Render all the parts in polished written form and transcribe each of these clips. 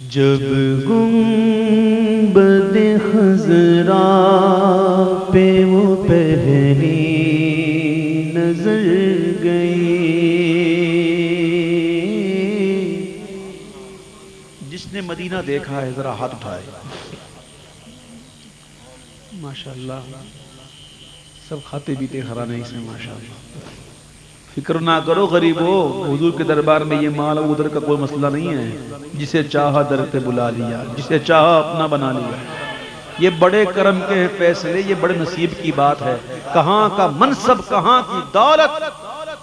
جب گنبد خضرا پہ وہ پہلی نظر گئی، جس نے مدینہ دیکھا ہے ذرا ہاتھ اٹھائے۔ ماشاءاللہ سب کھاتے پیتے خرانے سے، ماشاءاللہ۔ فکر نہ کرو غریبو، حضور کے دربار میں یہ مال ادھر کا کوئی مسئلہ نہیں ہے۔ جسے چاہا در پہ بلا لیا، جسے چاہا اپنا بنا لیا۔ یہ بڑے کرم کے فیصلے، یہ بڑے نصیب کی بات ہے۔ کہاں کا منصب، کہاں کی دولت،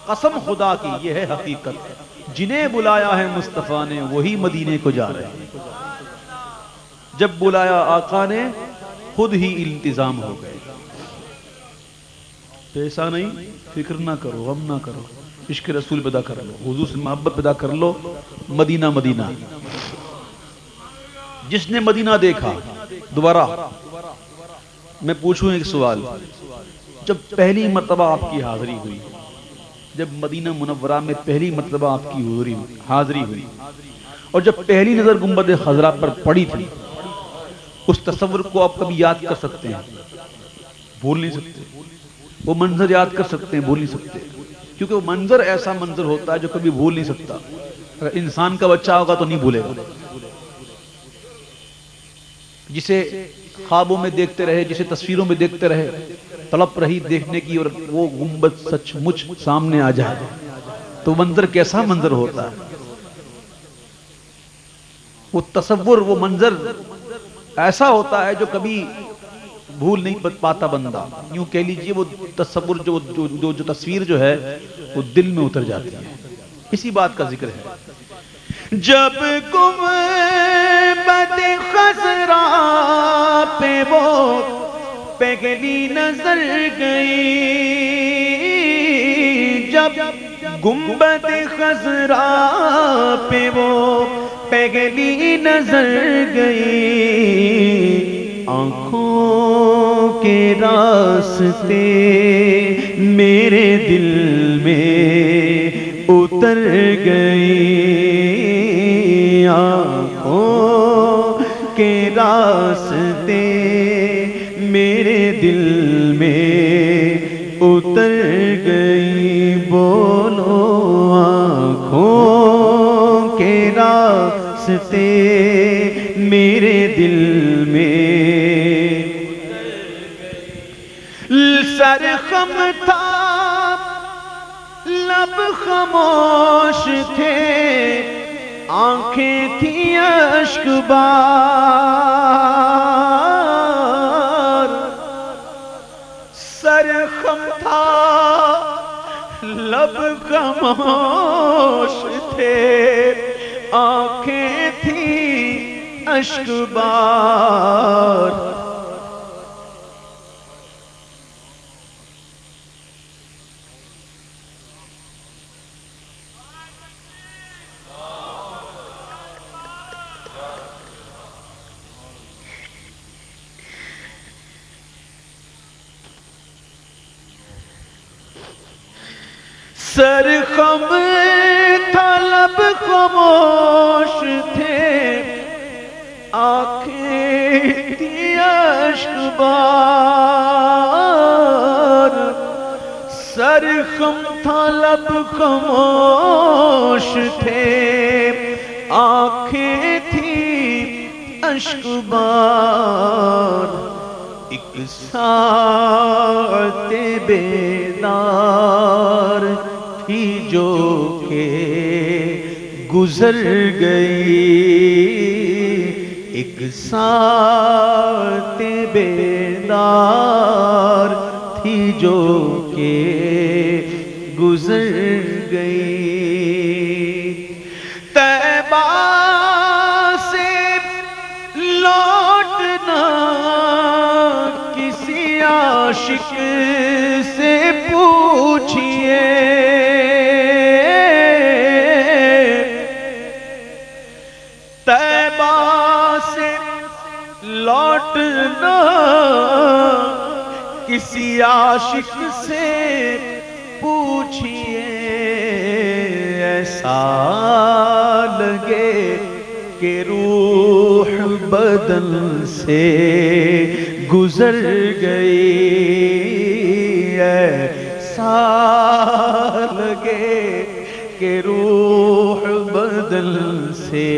قسم خدا کی یہ ہے حقیقت۔ جنہیں بلایا ہے مصطفیٰ نے وہی مدینے کو جا رہے ہیں۔ جب بلایا آقا نے خود ہی التزام ہو گئے۔ پیسہ نہیں، فکر نہ کرو، غم نہ کرو، عشق رسول پیدا کر لو، حضور سے محبت پیدا کر لو۔ مدینہ مدینہ، جس نے مدینہ دیکھا۔ دوبارہ میں پوچھوں ایک سوال، جب پہلی مرتبہ آپ کی حاضری ہوئی، جب مدینہ منورہ میں پہلی مرتبہ آپ کی حاضری ہوئی اور جب پہلی نظر گنبد خضرا پر پڑی تھی، اس تصور کو آپ کبھی یاد کر سکتے ہیں؟ بھول نہیں سکتے۔ وہ منظر یاد کر سکتے ہیں؟ بھول نہیں سکتے، کیونکہ وہ منظر ایسا منظر ہوتا ہے جو کبھی بھول نہیں سکتا۔ اگر انسان کا بچہ ہوگا تو نہیں بھولے گا۔ جسے خوابوں میں دیکھتے رہے، جسے تصویروں میں دیکھتے رہے، تڑپ رہی دیکھنے کی، اور وہ گنبد سچ مچ سامنے آ جائے تو منظر کیسا منظر ہوتا ہے۔ وہ تصور، وہ منظر ایسا ہوتا ہے جو کبھی بھول نہیں پاتا بندہ۔ یوں کہہ لیجئے وہ تصور، جو تصویر جو ہے وہ دل میں اتر جاتی ہے۔ اسی بات کا ذکر ہے۔ جب گنبد خضرا پہ وہ پہلی نظر گئی، جب گنبد خضرا پہ وہ پہلی نظر گئی، آنکھوں کے راستے میرے دل میں اتر گئی، آنکھوں کے راستے میرے دل میں اتر گئی۔ بولو آنکھوں کے راستے میرے دل میں سر خم تھا، لب خاموش تھے، آنکھیں تھیں اشکبار۔ سر خم تھا، لب خاموش تھے، آنکھیں تھیں اشکبار۔ سر خم تھا، لب خاموش تھے، آنکھیں تھیں اشکبار۔ سر خم تھا، لب خاموش تھے، آنکھیں تھیں اشکبار۔ ایک ساعت بیدار تھی جو کہ گزر گئی، ایک ساعت بیدار تھی جو کہ گزر گئی۔ طیبہ سے لوٹنا کسی عاشق سے پوچھئے، طیبہ سے لوٹنا کسی عاشق سے پوچھئے، ایسا لگے کہ روح بدن سے گزر گئی، ایسا لگے کہ روح بدن سے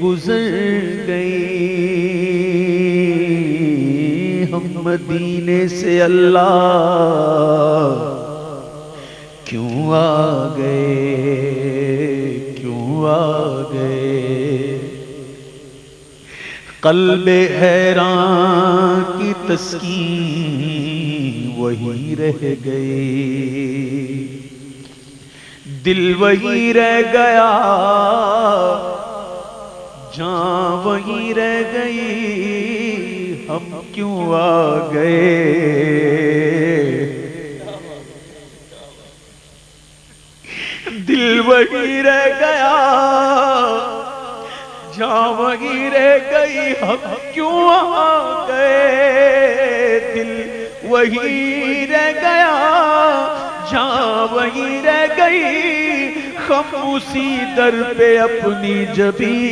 گزر گئی۔ ہم مدینے سے اللہ کیوں آ گئے، کیوں آ گئے؟ قلب حیران کی تسکین وہی رہ گئی، دل وہی رہ گیا، جان وہی رہ گئی، ہم کیوں آ گئے؟ دل وہی رہ گیا، جان وہی رہ گئی، ہم کیوں آ گئے؟ دل وہی رہ گیا، جان وہی رہ گئی، ہم اسی در پہ اپنی جبیں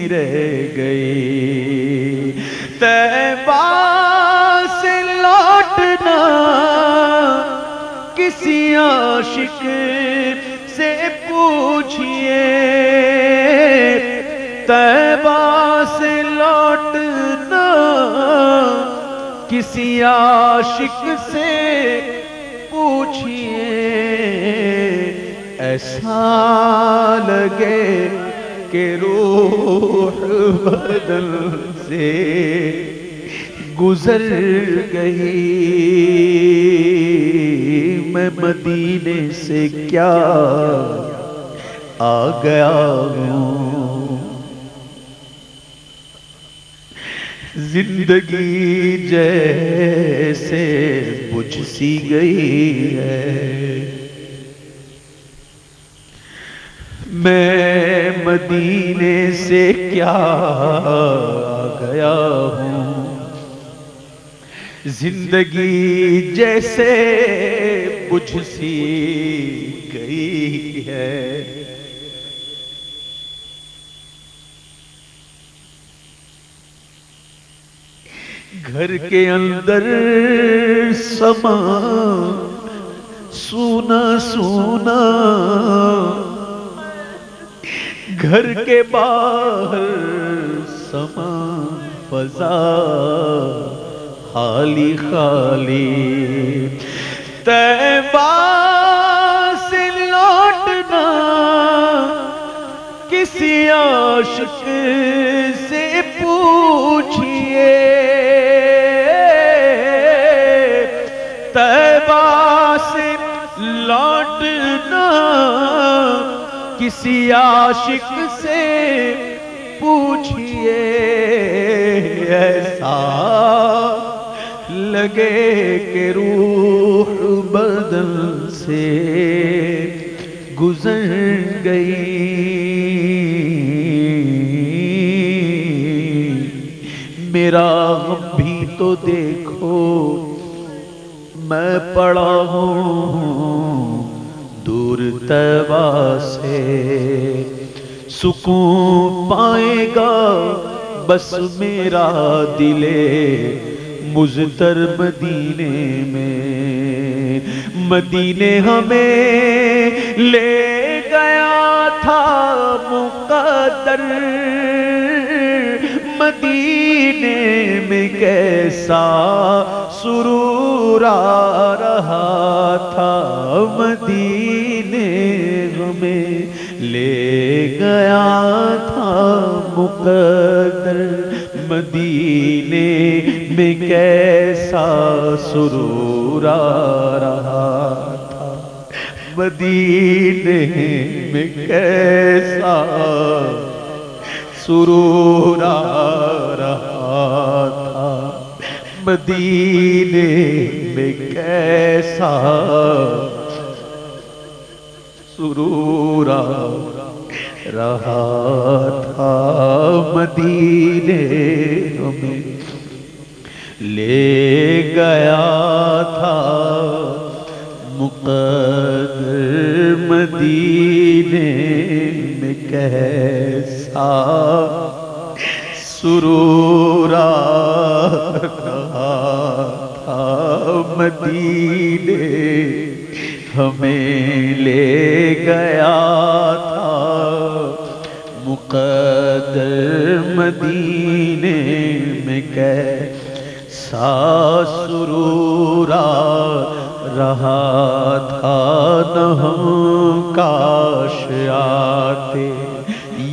رہ گئے۔ طیبہ سے لوٹنا کسی عاشق سے پوچھئے، طیبہ سے لوٹنا کسی عاشق سے پوچھئے، ایسا لگے کہ روح بدن سے گزر گئی۔ میں مدینے سے کیا آ گیا ہوں، زندگی جیسے بجھ سی گئی ہے۔ میں مدینے سے کیا آ گیا ہوں، زندگی جیسے بجھ سی گئی ہے۔ گھر کے اندر سما سونا سونا، گھر کے باہر سما فضا خالی خالی۔ طیبہ سے لوٹنا کسی عاشق سے پوچھئے، طیبہ سے لوٹنا کسی عاشق سے پوچھئے، ایسا لگے کہ روح بدن سے گزر گئی۔ میرا غم بھی تو دیکھو، میں پڑا ہوں دور طیبہ سے، سکون پائے گا بس میرا دل مضطر مدینے میں۔ مدینے ہمیں لے گیا تھا مقدر، مدینے میں کیسا سرور آ رہا تھا، مدینے ہمیں لے گیا تھا مقدر، مدینے میں کیسا سرور آ رہا تھا، مدینے میں کیسا سرور آ رہا تھا، مدینے میں کیسا سرور آ رہا تھا، مدینے ہمیں لے گیا تھا مقدر، مدینے میں کیسا سرور آ رہا تھا مدینے ہمیں لے گیا تھا مقدر مدینے میں کیسا سرور آ رہا تھا نہ ہم کاش آتے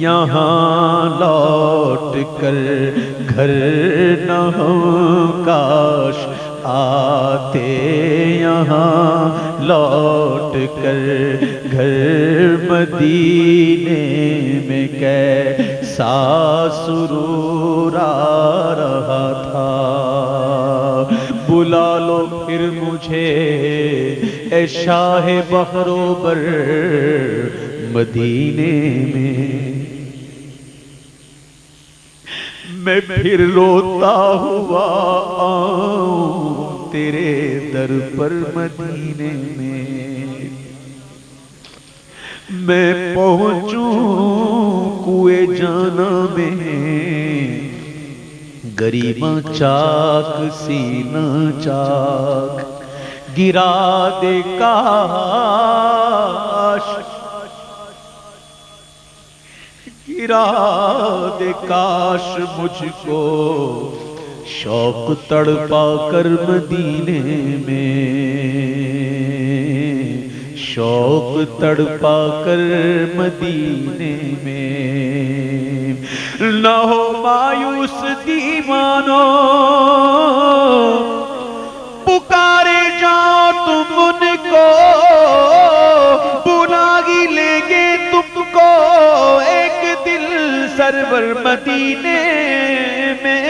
یہاں لوٹ کر گھر نہ ہم کاش آتے یہاں لوٹ کر گھر مدینے میں کیسا سرور آ رہا تھا بلا لو پھر مجھے اے شاہ بحر و بر مدینے میں پھر روتا ہوا آؤں تیرے در پر مدینے میں پہنچوں کوئے جانا میں غریباں چاک سینہ چاک گرا دے کاش گرا دے کاش مجھ کو شوق تڑپا کر مدینے میں شوق تڑپا کر مدینے میں نہ ہو مایوس دیوانو پکارے جاؤ تم ان کو بلا ہی لیں گے تم کو ایک دل سرور مدینے میں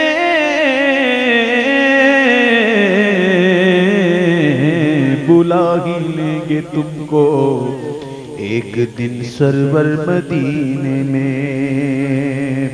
بلا ہی لیں گے تم کو ایک دن سرور مدینے میں